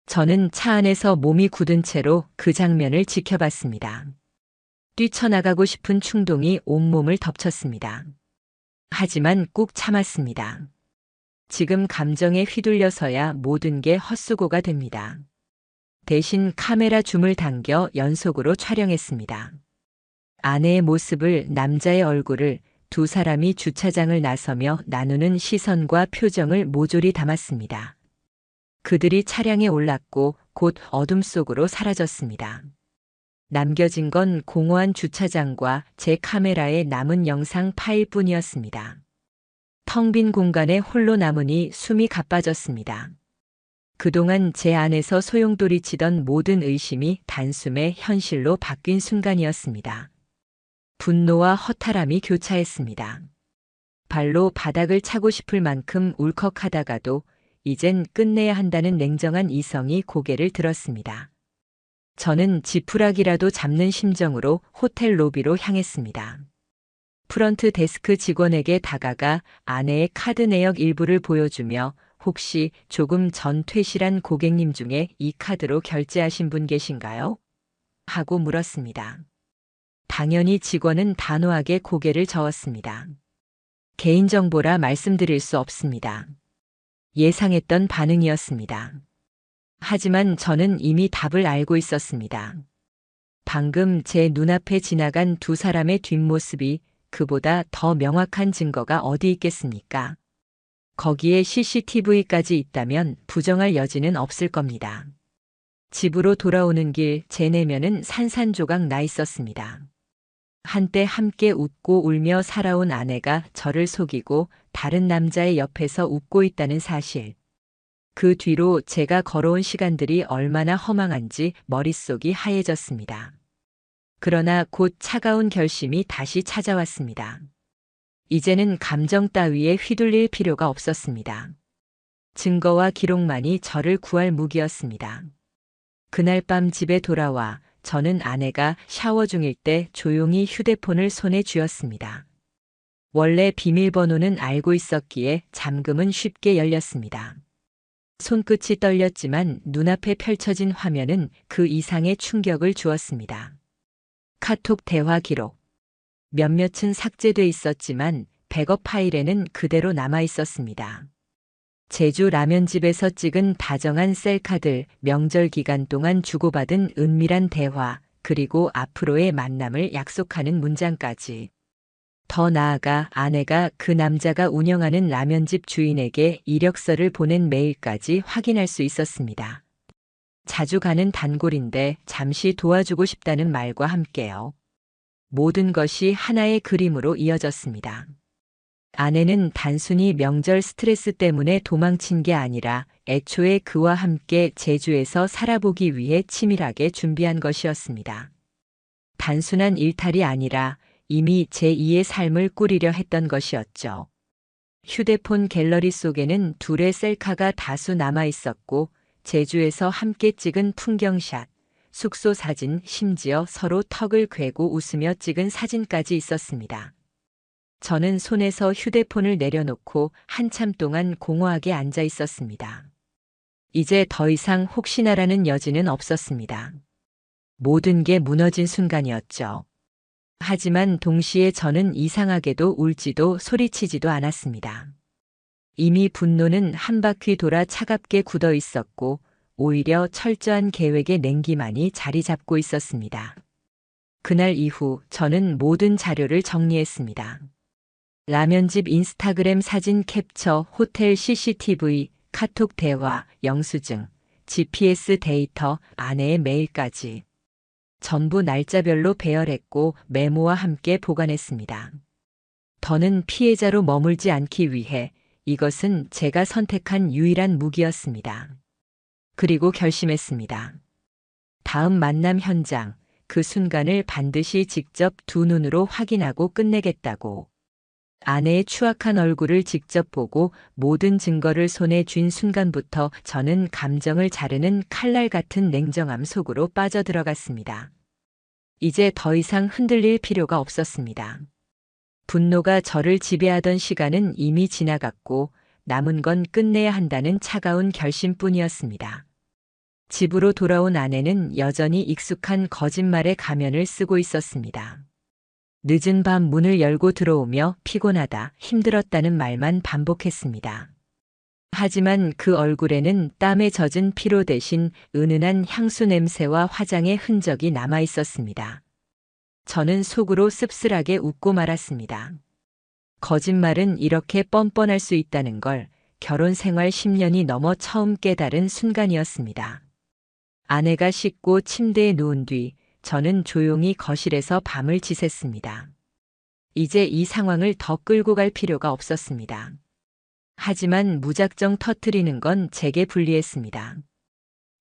저는 차 안에서 몸이 굳은 채로 그 장면을 지켜봤습니다. 뛰쳐나가고 싶은 충동이 온몸을 덮쳤습니다. 하지만 꾹 참았습니다. 지금 감정에 휘둘려서야 모든 게 헛수고가 됩니다. 대신 카메라 줌을 당겨 연속으로 촬영했습니다. 아내의 모습을, 남자의 얼굴을, 두 사람이 주차장을 나서며 나누는 시선과 표정을 모조리 담았습니다. 그들이 차량에 올랐고 곧 어둠 속으로 사라졌습니다. 남겨진 건 공허한 주차장과 제 카메라에 남은 영상 파일뿐이었습니다. 텅 빈 공간에 홀로 남으니 숨이 가빠졌습니다. 그동안 제 안에서 소용돌이치던 모든 의심이 단숨에 현실로 바뀐 순간이었습니다. 분노와 허탈함이 교차했습니다. 발로 바닥을 차고 싶을 만큼 울컥하다가도 이젠 끝내야 한다는 냉정한 이성이 고개를 들었습니다. 저는 지푸라기라도 잡는 심정으로 호텔 로비로 향했습니다. 프런트 데스크 직원에게 다가가 아내의 카드 내역 일부를 보여주며 혹시 조금 전 퇴실한 고객님 중에 이 카드로 결제하신 분 계신가요? 하고 물었습니다. 당연히 직원은 단호하게 고개를 저었습니다. 개인정보라 말씀드릴 수 없습니다. 예상했던 반응이었습니다. 하지만 저는 이미 답을 알고 있었습니다. 방금 제 눈앞에 지나간 두 사람의 뒷모습이 그보다 더 명확한 증거가 어디 있겠습니까? 거기에 CCTV까지 있다면 부정할 여지는 없을 겁니다. 집으로 돌아오는 길 제 내면은 산산조각 나 있었습니다. 한때 함께 웃고 울며 살아온 아내가 저를 속이고 다른 남자의 옆에서 웃고 있다는 사실. 그 뒤로 제가 걸어온 시간들이 얼마나 허망한지 머릿속이 하얘졌습니다. 그러나 곧 차가운 결심이 다시 찾아왔습니다. 이제는 감정 따위에 휘둘릴 필요가 없었습니다. 증거와 기록만이 저를 구할 무기였습니다. 그날 밤 집에 돌아와 저는 아내가 샤워 중일 때 조용히 휴대폰을 손에 쥐었습니다. 원래 비밀번호는 알고 있었기에 잠금은 쉽게 열렸습니다. 손끝이 떨렸지만 눈앞에 펼쳐진 화면은 그 이상의 충격을 주었습니다. 카톡 대화 기록. 몇몇은 삭제돼 있었지만 백업 파일에는 그대로 남아 있었습니다. 제주 라면집에서 찍은 다정한 셀카들, 명절 기간 동안 주고받은 은밀한 대화, 그리고 앞으로의 만남을 약속하는 문장까지. 더 나아가 아내가 그 남자가 운영하는 라면집 주인에게 이력서를 보낸 메일까지 확인할 수 있었습니다. 자주 가는 단골인데 잠시 도와주고 싶다는 말과 함께요. 모든 것이 하나의 그림으로 이어졌습니다. 아내는 단순히 명절 스트레스 때문에 도망친 게 아니라 애초에 그와 함께 제주에서 살아보기 위해 치밀하게 준비한 것이었습니다. 단순한 일탈이 아니라 이미 제2의 삶을 꾸리려 했던 것이었죠. 휴대폰 갤러리 속에는 둘의 셀카가 다수 남아 있었고 제주에서 함께 찍은 풍경샷, 숙소 사진, 심지어 서로 턱을 괴고 웃으며 찍은 사진까지 있었습니다. 저는 손에서 휴대폰을 내려놓고 한참 동안 공허하게 앉아 있었습니다. 이제 더 이상 혹시나라는 여지는 없었습니다. 모든 게 무너진 순간이었죠. 하지만 동시에 저는 이상하게도 울지도 소리치지도 않았습니다. 이미 분노는 한 바퀴 돌아 차갑게 굳어 있었고 오히려 철저한 계획의 냉기만이 자리 잡고 있었습니다. 그날 이후 저는 모든 자료를 정리했습니다. 라면집 인스타그램 사진 캡처, 호텔 CCTV, 카톡 대화, 영수증, GPS 데이터, 아내의 메일까지. 전부 날짜별로 배열했고 메모와 함께 보관했습니다. 더는 피해자로 머물지 않기 위해 이것은 제가 선택한 유일한 무기였습니다. 그리고 결심했습니다. 다음 만남 현장, 그 순간을 반드시 직접 두 눈으로 확인하고 끝내겠다고. 아내의 추악한 얼굴을 직접 보고 모든 증거를 손에 쥔 순간부터 저는 감정을 자르는 칼날 같은 냉정함 속으로 빠져들어갔습니다. 이제 더 이상 흔들릴 필요가 없었습니다. 분노가 저를 지배하던 시간은 이미 지나갔고 남은 건 끝내야 한다는 차가운 결심뿐이었습니다. 집으로 돌아온 아내는 여전히 익숙한 거짓말의 가면을 쓰고 있었습니다. 늦은 밤 문을 열고 들어오며 피곤하다, 힘들었다는 말만 반복했습니다. 하지만 그 얼굴에는 땀에 젖은 피로 대신 은은한 향수 냄새와 화장의 흔적이 남아 있었습니다. 저는 속으로 씁쓸하게 웃고 말았습니다. 거짓말은 이렇게 뻔뻔할 수 있다는 걸 결혼 생활 10년이 넘어 처음 깨달은 순간이었습니다. 아내가 씻고 침대에 누운 뒤 저는 조용히 거실에서 밤을 지샜습니다. 이제 이 상황을 더 끌고 갈 필요가 없었습니다. 하지만 무작정 터뜨리는 건 제게 불리했습니다.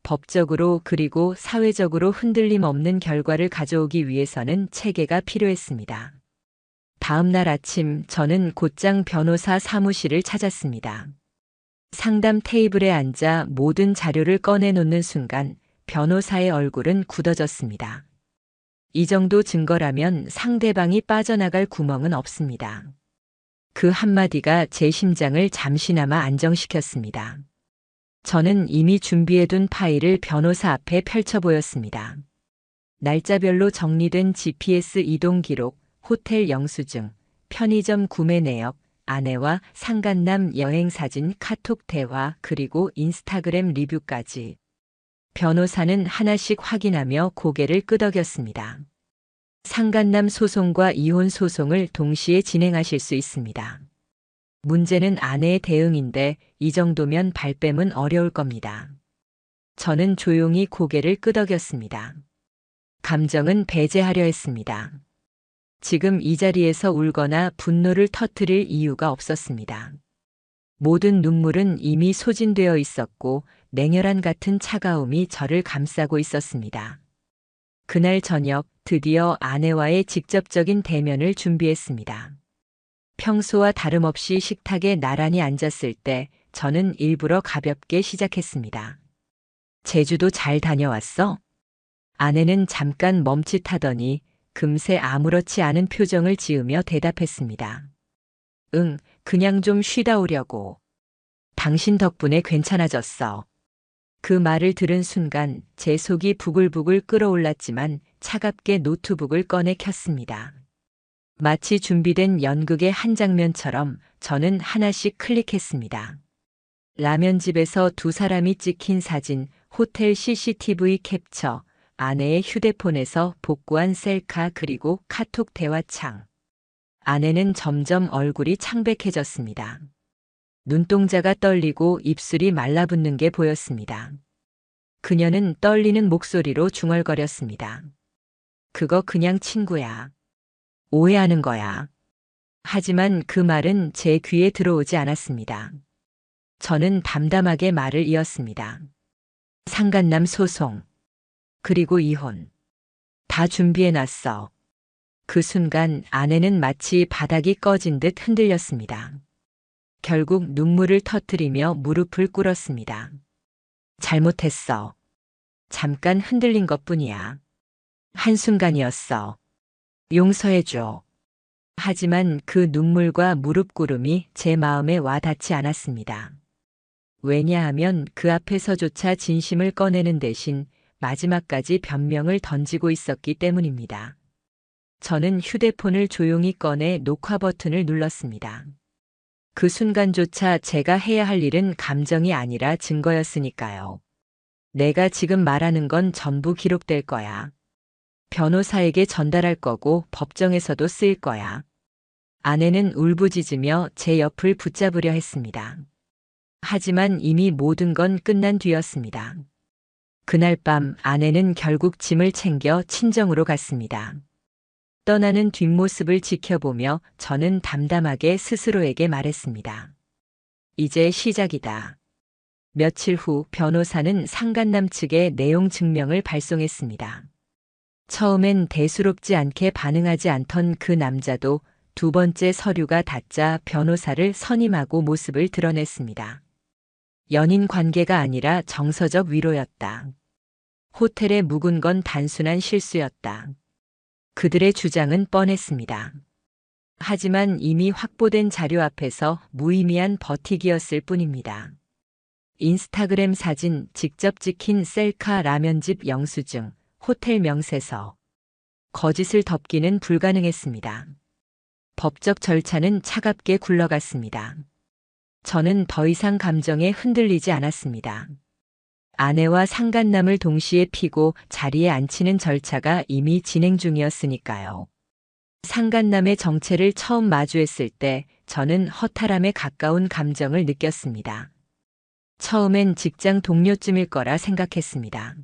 법적으로 그리고 사회적으로 흔들림 없는 결과를 가져오기 위해서는 체계가 필요했습니다. 다음 날 아침 저는 곧장 변호사 사무실을 찾았습니다. 상담 테이블에 앉아 모든 자료를 꺼내놓는 순간 변호사의 얼굴은 굳어졌습니다. 이 정도 증거라면 상대방이 빠져나갈 구멍은 없습니다. 그 한마디가 제 심장을 잠시나마 안정시켰습니다. 저는 이미 준비해둔 파일을 변호사 앞에 펼쳐 보였습니다. 날짜별로 정리된 GPS 이동 기록, 호텔 영수증, 편의점 구매 내역, 아내와 상간남 여행 사진, 카톡 대화, 그리고 인스타그램 리뷰까지. 변호사는 하나씩 확인하며 고개를 끄덕였습니다. 상간남 소송과 이혼 소송을 동시에 진행하실 수 있습니다. 문제는 아내의 대응인데 이 정도면 발뺌은 어려울 겁니다. 저는 조용히 고개를 끄덕였습니다. 감정은 배제하려 했습니다. 지금 이 자리에서 울거나 분노를 터뜨릴 이유가 없었습니다. 모든 눈물은 이미 소진되어 있었고 냉혈한 같은 차가움이 저를 감싸고 있었습니다. 그날 저녁 드디어 아내와의 직접적인 대면을 준비했습니다. 평소와 다름없이 식탁에 나란히 앉았을 때 저는 일부러 가볍게 시작했습니다. 제주도 잘 다녀왔어? 아내는 잠깐 멈칫하더니 금세 아무렇지 않은 표정을 지으며 대답했습니다. 응, 그냥 좀 쉬다 오려고. 당신 덕분에 괜찮아졌어. 그 말을 들은 순간 제 속이 부글부글 끓어올랐지만 차갑게 노트북을 꺼내 켰습니다. 마치 준비된 연극의 한 장면처럼 저는 하나씩 클릭했습니다. 라면집에서 두 사람이 찍힌 사진, 호텔 CCTV 캡처, 아내의 휴대폰에서 복구한 셀카 그리고 카톡 대화창. 아내는 점점 얼굴이 창백해졌습니다. 눈동자가 떨리고 입술이 말라붙는 게 보였습니다. 그녀는 떨리는 목소리로 중얼거렸습니다. 그거 그냥 친구야. 오해하는 거야. 하지만 그 말은 제 귀에 들어오지 않았습니다. 저는 담담하게 말을 이었습니다. 상간남 소송. 그리고 이혼. 다 준비해놨어. 그 순간 아내는 마치 바닥이 꺼진 듯 흔들렸습니다. 결국 눈물을 터뜨리며 무릎을 꿇었습니다. 잘못했어. 잠깐 흔들린 것뿐이야. 한순간이었어. 용서해줘. 하지만 그 눈물과 무릎 꿇음이 제 마음에 와 닿지 않았습니다. 왜냐하면 그 앞에서조차 진심을 꺼내는 대신 마지막까지 변명을 던지고 있었기 때문입니다. 저는 휴대폰을 조용히 꺼내 녹화 버튼을 눌렀습니다. 그 순간조차 제가 해야 할 일은 감정이 아니라 증거였으니까요. 내가 지금 말하는 건 전부 기록될 거야. 변호사에게 전달할 거고 법정에서도 쓰일 거야. 아내는 울부짖으며 제 옆을 붙잡으려 했습니다. 하지만 이미 모든 건 끝난 뒤였습니다. 그날 밤 아내는 결국 짐을 챙겨 친정으로 갔습니다. 떠나는 뒷모습을 지켜보며 저는 담담하게 스스로에게 말했습니다. 이제 시작이다. 며칠 후 변호사는 상간남 측에 내용 증명을 발송했습니다. 처음엔 대수롭지 않게 반응하지 않던 그 남자도 두 번째 서류가 닿자 변호사를 선임하고 모습을 드러냈습니다. 연인 관계가 아니라 정서적 위로였다. 호텔에 묵은 건 단순한 실수였다. 그들의 주장은 뻔했습니다. 하지만 이미 확보된 자료 앞에서 무의미한 버티기였을 뿐입니다. 인스타그램 사진, 직접 찍힌 셀카, 라면집 영수증, 호텔 명세서. 거짓을 덮기는 불가능했습니다. 법적 절차는 차갑게 굴러갔습니다. 저는 더 이상 감정에 흔들리지 않았습니다. 아내와 상간남을 동시에 피고 자리에 앉히는 절차가 이미 진행 중이었으니까요. 상간남의 정체를 처음 마주했을 때 저는 허탈함에 가까운 감정을 느꼈습니다. 처음엔 직장 동료쯤일 거라 생각했습니다.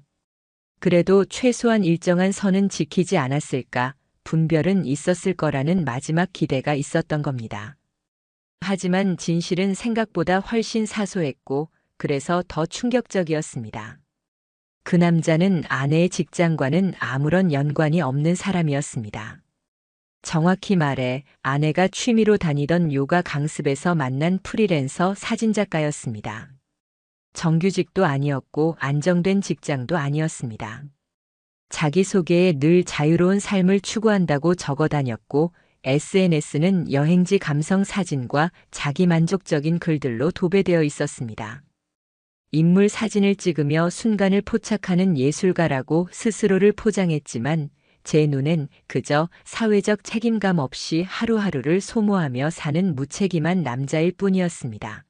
그래도 최소한 일정한 선은 지키지 않았을까, 분별은 있었을 거라는 마지막 기대가 있었던 겁니다. 하지만 진실은 생각보다 훨씬 사소했고, 그래서 더 충격적이었습니다. 그 남자는 아내의 직장과는 아무런 연관이 없는 사람이었습니다. 정확히 말해 아내가 취미로 다니던 요가 강습에서 만난 프리랜서 사진작가였습니다. 정규직도 아니었고 안정된 직장도 아니었습니다. 자기소개에 늘 자유로운 삶을 추구한다고 적어 다녔고 SNS는 여행지 감성 사진과 자기만족적인 글들로 도배되어 있었습니다. 인물 사진을 찍으며 순간을 포착하는 예술가라고 스스로를 포장했지만 제 눈엔 그저 사회적 책임감 없이 하루하루를 소모하며 사는 무책임한 남자일 뿐이었습니다.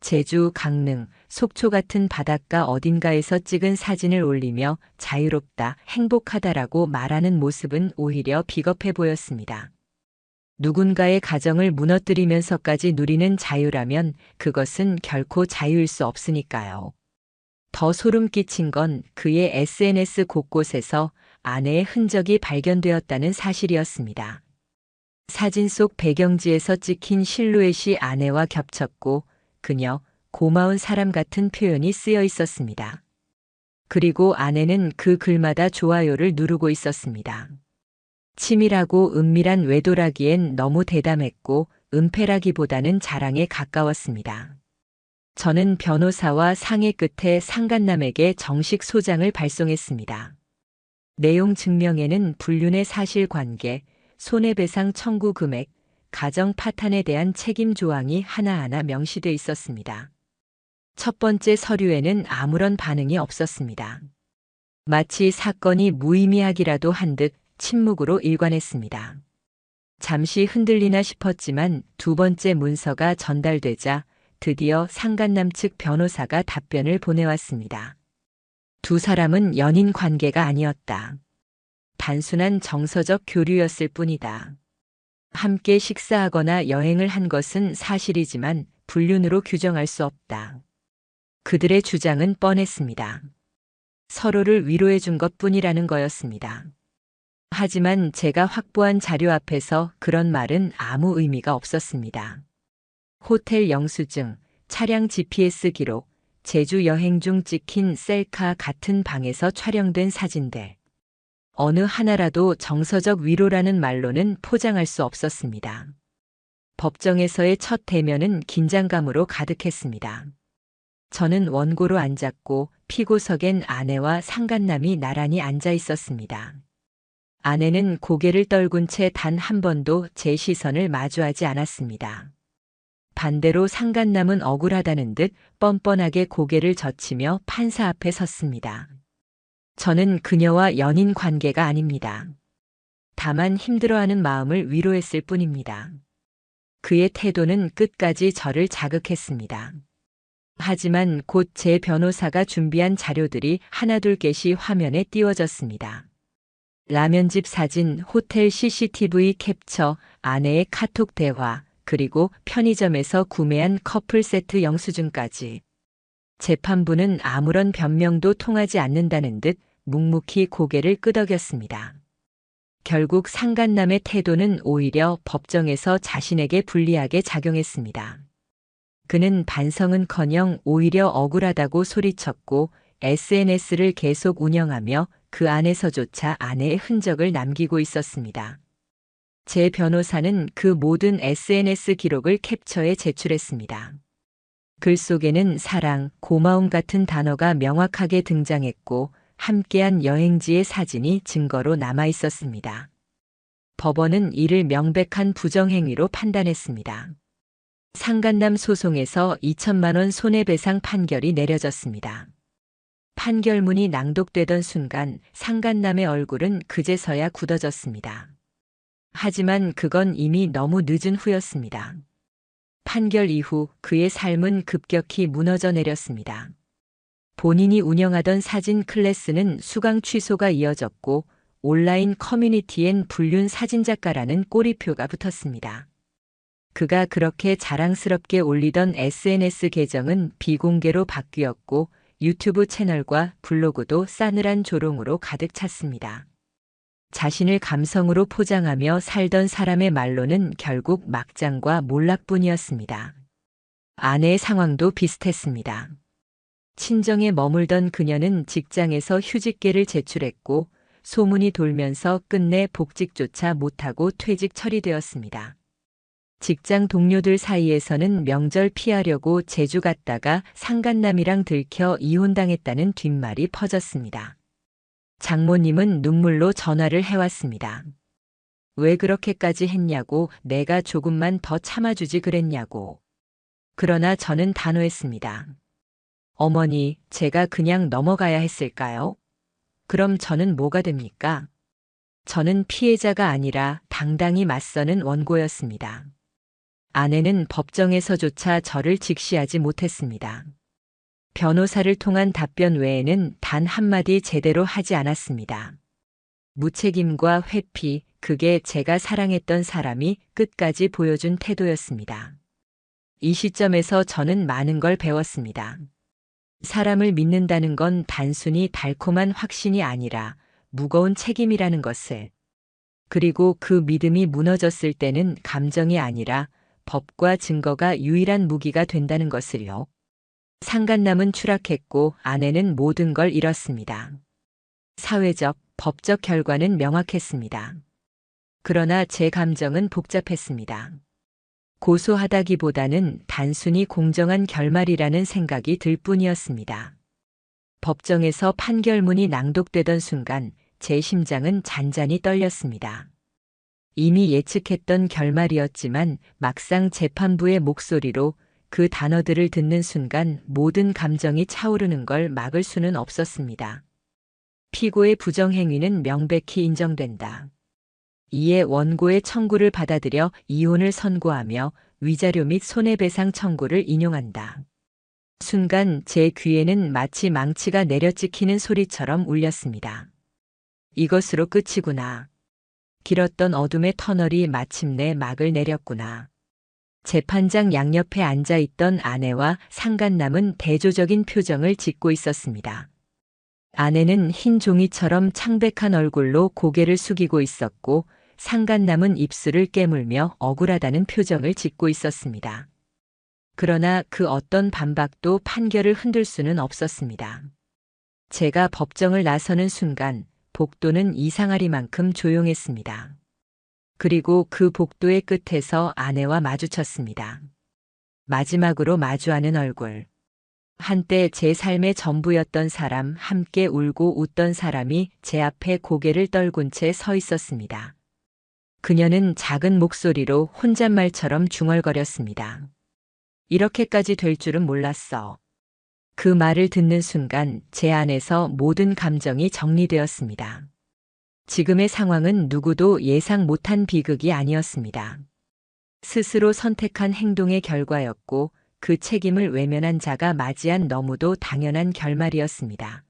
제주, 강릉, 속초 같은 바닷가 어딘가에서 찍은 사진을 올리며 자유롭다, 행복하다라고 말하는 모습은 오히려 비겁해 보였습니다. 누군가의 가정을 무너뜨리면서까지 누리는 자유라면 그것은 결코 자유일 수 없으니까요. 더 소름 끼친 건 그의 SNS 곳곳에서 아내의 흔적이 발견되었다는 사실이었습니다. 사진 속 배경지에서 찍힌 실루엣이 아내와 겹쳤고 그녀 고마운 사람 같은 표현이 쓰여 있었습니다. 그리고 아내는 그 글마다 좋아요를 누르고 있었습니다. 치밀하고 은밀한 외도라기엔 너무 대담했고 은폐라기보다는 자랑에 가까웠습니다. 저는 변호사와 상의 끝에 상간남에게 정식 소장을 발송했습니다. 내용 증명에는 불륜의 사실관계, 손해배상 청구 금액, 가정 파탄에 대한 책임 조항이 하나하나 명시돼 있었습니다. 첫 번째 서류에는 아무런 반응이 없었습니다. 마치 사건이 무의미하기라도 한 듯 침묵으로 일관했습니다. 잠시 흔들리나 싶었지만 두 번째 문서가 전달되자 드디어 상간남 측 변호사가 답변을 보내왔습니다. 두 사람은 연인 관계가 아니었다. 단순한 정서적 교류였을 뿐이다. 함께 식사하거나 여행을 한 것은 사실이지만 불륜으로 규정할 수 없다. 그들의 주장은 뻔했습니다. 서로를 위로해 준 것뿐이라는 거였습니다. 하지만 제가 확보한 자료 앞에서 그런 말은 아무 의미가 없었습니다. 호텔 영수증, 차량 GPS 기록, 제주 여행 중 찍힌 셀카 같은 방에서 촬영된 사진들. 어느 하나라도 정서적 위로라는 말로는 포장할 수 없었습니다. 법정에서의 첫 대면은 긴장감으로 가득했습니다. 저는 원고로 앉았고 피고석엔 아내와 상간남이 나란히 앉아 있었습니다. 아내는 고개를 떨군 채 단 한 번도 제 시선을 마주하지 않았습니다. 반대로 상간남은 억울하다는 듯 뻔뻔하게 고개를 젖히며 판사 앞에 섰습니다. 저는 그녀와 연인 관계가 아닙니다. 다만 힘들어하는 마음을 위로했을 뿐입니다. 그의 태도는 끝까지 저를 자극했습니다. 하지만 곧 제 변호사가 준비한 자료들이 하나둘 화면에 띄워졌습니다. 라면집 사진, 호텔 CCTV 캡처, 아내의 카톡 대화, 그리고 편의점에서 구매한 커플 세트 영수증까지. 재판부는 아무런 변명도 통하지 않는다는 듯 묵묵히 고개를 끄덕였습니다. 결국 상간남의 태도는 오히려 법정에서 자신에게 불리하게 작용했습니다. 그는 반성은커녕 오히려 억울하다고 소리쳤고 SNS를 계속 운영하며 그 안에서조차 아내의 흔적을 남기고 있었습니다. 제 변호사는 그 모든 SNS 기록을 캡처해 제출했습니다. 글 속에는 사랑, 고마움 같은 단어가 명확하게 등장했고 함께한 여행지의 사진이 증거로 남아 있었습니다. 법원은 이를 명백한 부정행위로 판단했습니다. 상간남 소송에서 2천만 원 손해배상 판결이 내려졌습니다. 판결문이 낭독되던 순간 상간남의 얼굴은 그제서야 굳어졌습니다. 하지만 그건 이미 너무 늦은 후였습니다. 판결 이후 그의 삶은 급격히 무너져 내렸습니다. 본인이 운영하던 사진 클래스는 수강 취소가 이어졌고 온라인 커뮤니티엔 불륜 사진작가라는 꼬리표가 붙었습니다. 그가 그렇게 자랑스럽게 올리던 SNS 계정은 비공개로 바뀌었고 유튜브 채널과 블로그도 싸늘한 조롱으로 가득 찼습니다. 자신을 감성으로 포장하며 살던 사람의 말로는 결국 막장과 몰락뿐이었습니다. 아내의 상황도 비슷했습니다. 친정에 머물던 그녀는 직장에서 휴직계를 제출했고 소문이 돌면서 끝내 복직조차 못하고 퇴직 처리되었습니다. 직장 동료들 사이에서는 명절 피하려고 제주 갔다가 상간남이랑 들켜 이혼당했다는 뒷말이 퍼졌습니다. 장모님은 눈물로 전화를 해왔습니다. 왜 그렇게까지 했냐고, 내가 조금만 더 참아주지 그랬냐고. 그러나 저는 단호했습니다. 어머니, 제가 그냥 넘어가야 했을까요? 그럼 저는 뭐가 됩니까? 저는 피해자가 아니라 당당히 맞서는 원고였습니다. 아내는 법정에서조차 저를 직시하지 못했습니다. 변호사를 통한 답변 외에는 단 한마디 제대로 하지 않았습니다. 무책임과 회피, 그게 제가 사랑했던 사람이 끝까지 보여준 태도였습니다. 이 시점에서 저는 많은 걸 배웠습니다. 사람을 믿는다는 건 단순히 달콤한 확신이 아니라 무거운 책임이라는 것을. 그리고 그 믿음이 무너졌을 때는 감정이 아니라 법과 증거가 유일한 무기가 된다는 것을요. 상간남은 추락했고 아내는 모든 걸 잃었습니다. 사회적, 법적 결과는 명확했습니다. 그러나 제 감정은 복잡했습니다. 고소하다기보다는 단순히 공정한 결말이라는 생각이 들 뿐이었습니다. 법정에서 판결문이 낭독되던 순간 제 심장은 잔잔히 떨렸습니다. 이미 예측했던 결말이었지만 막상 재판부의 목소리로 그 단어들을 듣는 순간 모든 감정이 차오르는 걸 막을 수는 없었습니다. 피고의 부정행위는 명백히 인정된다. 이에 원고의 청구를 받아들여 이혼을 선고하며 위자료 및 손해배상 청구를 인용한다. 순간 제 귀에는 마치 망치가 내려찍히는 소리처럼 울렸습니다. 이것으로 끝이구나. 길었던 어둠의 터널이 마침내 막을 내렸구나. 재판장 양옆에 앉아있던 아내와 상간남은 대조적인 표정을 짓고 있었습니다. 아내는 흰 종이처럼 창백한 얼굴로 고개를 숙이고 있었고 상간남은 입술을 깨물며 억울하다는 표정을 짓고 있었습니다. 그러나 그 어떤 반박도 판결을 흔들 수는 없었습니다. 제가 법정을 나서는 순간 복도는 이상하리만큼 조용했습니다. 그리고 그 복도의 끝에서 아내와 마주쳤습니다. 마지막으로 마주하는 얼굴. 한때 제 삶의 전부였던 사람, 함께 울고 웃던 사람이 제 앞에 고개를 떨군 채 서 있었습니다. 그녀는 작은 목소리로 혼잣말처럼 중얼거렸습니다. 이렇게까지 될 줄은 몰랐어. 그 말을 듣는 순간 제 안에서 모든 감정이 정리되었습니다. 지금의 상황은 누구도 예상 못한 비극이 아니었습니다. 스스로 선택한 행동의 결과였고 그 책임을 외면한 자가 맞이한 너무도 당연한 결말이었습니다.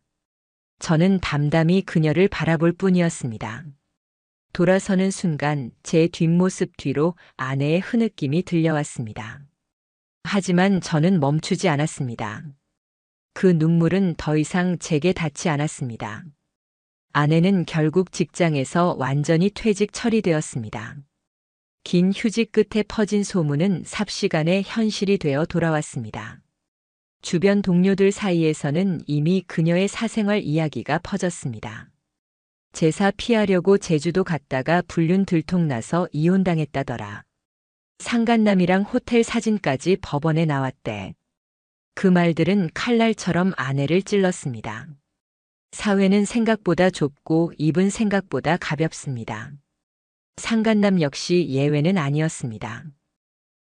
저는 담담히 그녀를 바라볼 뿐이었습니다. 돌아서는 순간 제 뒷모습 뒤로 아내의 흐느낌이 들려왔습니다. 하지만 저는 멈추지 않았습니다. 그 눈물은 더 이상 제게 닿지 않았습니다. 아내는 결국 직장에서 완전히 퇴직 처리되었습니다. 긴 휴직 끝에 퍼진 소문은 삽시간에 현실이 되어 돌아왔습니다. 주변 동료들 사이에서는 이미 그녀의 사생활 이야기가 퍼졌습니다. 제사 피하려고 제주도 갔다가 불륜 들통나서 이혼당했다더라. 상간남이랑 호텔 사진까지 법원에 나왔대. 그 말들은 칼날처럼 아내를 찔렀습니다. 사회는 생각보다 좁고 입은 생각보다 가볍습니다. 상간남 역시 예외는 아니었습니다.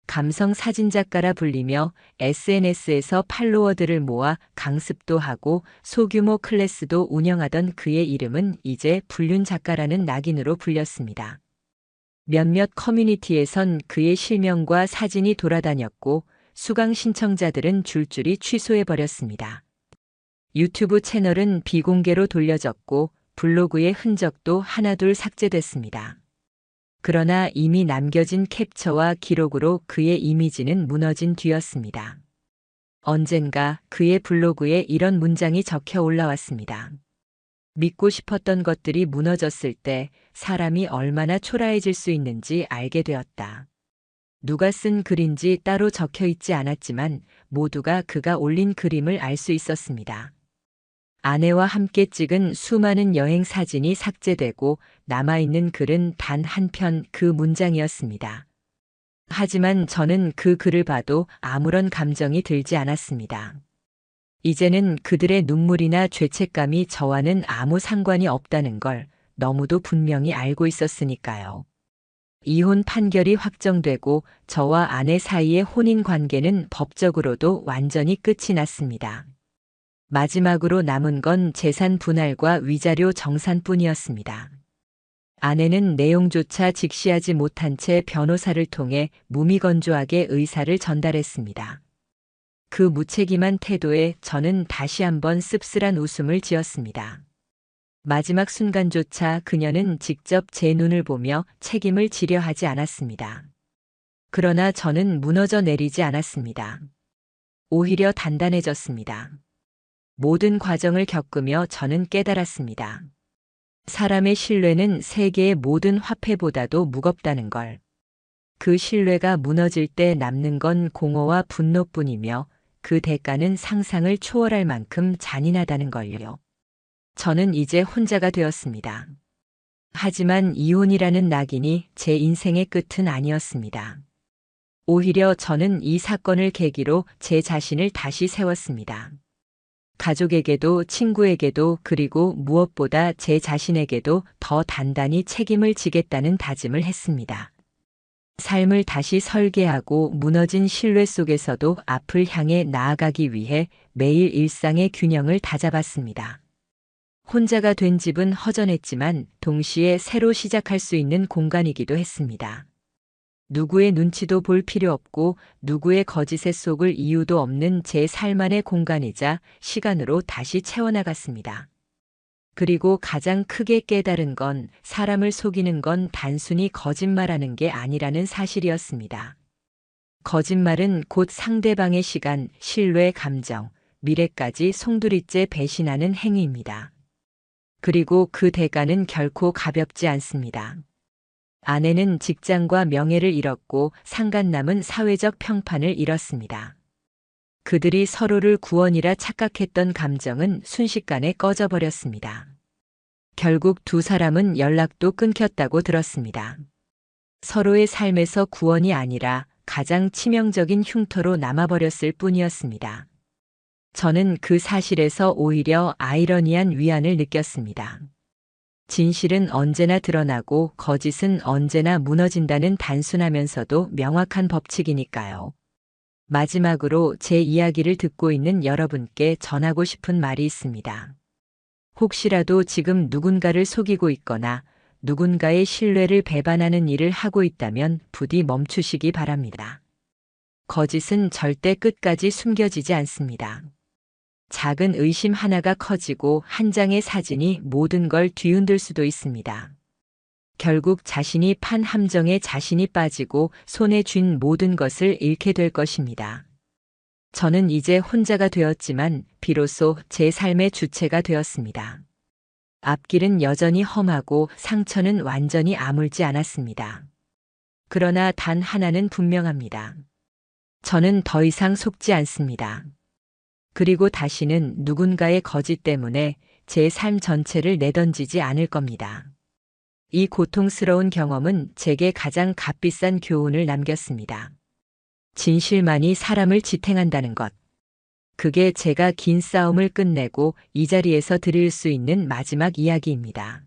감성 사진작가라 불리며 SNS에서 팔로워들을 모아 강습도 하고 소규모 클래스도 운영하던 그의 이름은 이제 불륜 작가라는 낙인으로 불렸습니다. 몇몇 커뮤니티에선 그의 실명과 사진이 돌아다녔고 수강 신청자들은 줄줄이 취소해버렸습니다. 유튜브 채널은 비공개로 돌려졌고 블로그의 흔적도 하나둘 삭제됐습니다. 그러나 이미 남겨진 캡처와 기록으로 그의 이미지는 무너진 뒤였습니다. 언젠가 그의 블로그에 이런 문장이 적혀 올라왔습니다. 믿고 싶었던 것들이 무너졌을 때 사람이 얼마나 초라해질 수 있는지 알게 되었다. 누가 쓴 글인지 따로 적혀 있지 않았지만 모두가 그가 올린 그림을 알 수 있었습니다. 아내와 함께 찍은 수많은 여행 사진이 삭제되고 남아있는 글은 단 한 편 그 문장이었습니다. 하지만 저는 그 글을 봐도 아무런 감정이 들지 않았습니다. 이제는 그들의 눈물이나 죄책감이 저와는 아무 상관이 없다는 걸 너무도 분명히 알고 있었으니까요. 이혼 판결이 확정되고 저와 아내 사이의 혼인 관계는 법적으로도 완전히 끝이 났습니다. 마지막으로 남은 건 재산 분할과 위자료 정산뿐이었습니다. 아내는 내용조차 직시하지 못한 채 변호사를 통해 무미건조하게 의사를 전달했습니다. 그 무책임한 태도에 저는 다시 한번 씁쓸한 웃음을 지었습니다. 마지막 순간조차 그녀는 직접 제 눈을 보며 책임을 지려 하지 않았습니다. 그러나 저는 무너져 내리지 않았습니다. 오히려 단단해졌습니다. 모든 과정을 겪으며 저는 깨달았습니다. 사람의 신뢰는 세계의 모든 화폐보다도 무겁다는 걸. 그 신뢰가 무너질 때 남는 건 공허와 분노뿐이며 그 대가는 상상을 초월할 만큼 잔인하다는 걸요. 저는 이제 혼자가 되었습니다. 하지만 이혼이라는 낙인이 제 인생의 끝은 아니었습니다. 오히려 저는 이 사건을 계기로 제 자신을 다시 세웠습니다. 가족에게도 친구에게도 그리고 무엇보다 제 자신에게도 더 단단히 책임을 지겠다는 다짐을 했습니다. 삶을 다시 설계하고 무너진 신뢰 속에서도 앞을 향해 나아가기 위해 매일 일상의 균형을 다잡았습니다. 혼자가 된 집은 허전했지만 동시에 새로 시작할 수 있는 공간이기도 했습니다. 누구의 눈치도 볼 필요 없고 누구의 거짓에 속을 이유도 없는 제 삶안의 공간이자 시간으로 다시 채워나갔습니다. 그리고 가장 크게 깨달은 건 사람을 속이는 건 단순히 거짓말하는 게 아니라는 사실이었습니다. 거짓말은 곧 상대방의 시간, 신뢰, 감정, 미래까지 송두리째 배신하는 행위입니다. 그리고 그 대가는 결코 가볍지 않습니다. 아내는 직장과 명예를 잃었고 상간남은 사회적 평판을 잃었습니다. 그들이 서로를 구원이라 착각했던 감정은 순식간에 꺼져버렸습니다. 결국 두 사람은 연락도 끊겼다고 들었습니다. 서로의 삶에서 구원이 아니라 가장 치명적인 흉터로 남아버렸을 뿐이었습니다. 저는 그 사실에서 오히려 아이러니한 위안을 느꼈습니다. 진실은 언제나 드러나고 거짓은 언제나 무너진다는 단순하면서도 명확한 법칙이니까요. 마지막으로 제 이야기를 듣고 있는 여러분께 전하고 싶은 말이 있습니다. 혹시라도 지금 누군가를 속이고 있거나 누군가의 신뢰를 배반하는 일을 하고 있다면 부디 멈추시기 바랍니다. 거짓은 절대 끝까지 숨겨지지 않습니다. 작은 의심 하나가 커지고 한 장의 사진이 모든 걸 뒤흔들 수도 있습니다. 결국 자신이 판 함정에 자신이 빠지고 손에 쥔 모든 것을 잃게 될 것입니다. 저는 이제 혼자가 되었지만 비로소 제 삶의 주체가 되었습니다. 앞길은 여전히 험하고 상처는 완전히 아물지 않았습니다. 그러나 단 하나는 분명합니다. 저는 더 이상 속지 않습니다. 그리고 다시는 누군가의 거짓 때문에 제 삶 전체를 내던지지 않을 겁니다. 이 고통스러운 경험은 제게 가장 값비싼 교훈을 남겼습니다. 진실만이 사람을 지탱한다는 것. 그게 제가 긴 싸움을 끝내고 이 자리에서 드릴 수 있는 마지막 이야기입니다.